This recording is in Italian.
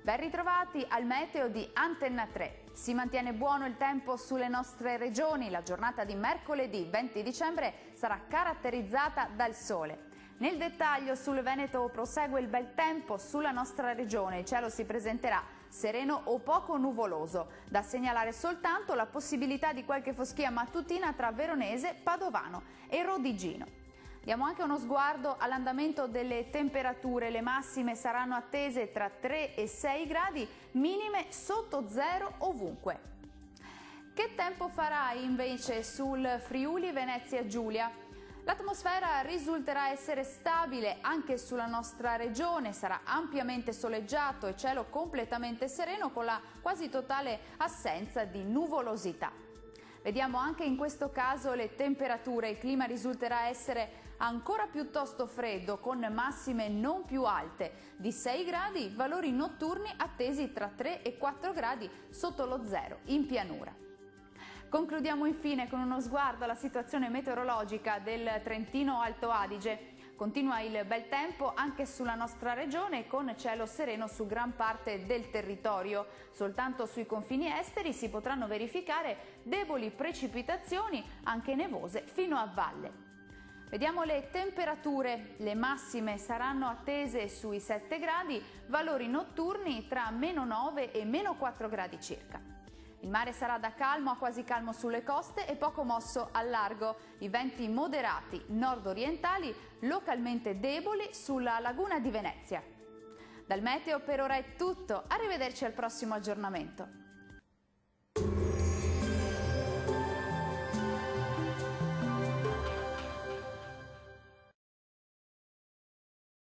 Ben ritrovati al meteo di Antenna 3. Si mantiene buono il tempo sulle nostre regioni. La giornata di mercoledì 20 dicembre sarà caratterizzata dal sole. Nel dettaglio sul Veneto prosegue il bel tempo sulla nostra regione. Il cielo si presenterà sereno o poco nuvoloso. Da segnalare soltanto la possibilità di qualche foschia mattutina tra Veronese, Padovano e Rodigino. Diamo anche uno sguardo all'andamento delle temperature. Le massime saranno attese tra 3 e 6 gradi, minime sotto zero ovunque. Che tempo farà invece sul Friuli Venezia Giulia? L'atmosfera risulterà essere stabile anche sulla nostra regione, sarà ampiamente soleggiato e cielo completamente sereno con la quasi totale assenza di nuvolosità. Vediamo anche in questo caso le temperature. Il clima risulterà essere ancora piuttosto freddo con massime non più alte di 6 gradi, valori notturni attesi tra 3 e 4 gradi sotto lo zero in pianura. Concludiamo infine con uno sguardo alla situazione meteorologica del Trentino Alto Adige. Continua il bel tempo anche sulla nostra regione con cielo sereno su gran parte del territorio. Soltanto sui confini esteri si potranno verificare deboli precipitazioni, anche nevose, fino a valle. Vediamo le temperature. Le massime saranno attese sui 7 gradi, valori notturni tra -9 e -4 gradi circa. Il mare sarà da calmo a quasi calmo sulle coste e poco mosso al largo. I venti moderati nord-orientali, localmente deboli sulla laguna di Venezia. Dal meteo per ora è tutto, arrivederci al prossimo aggiornamento.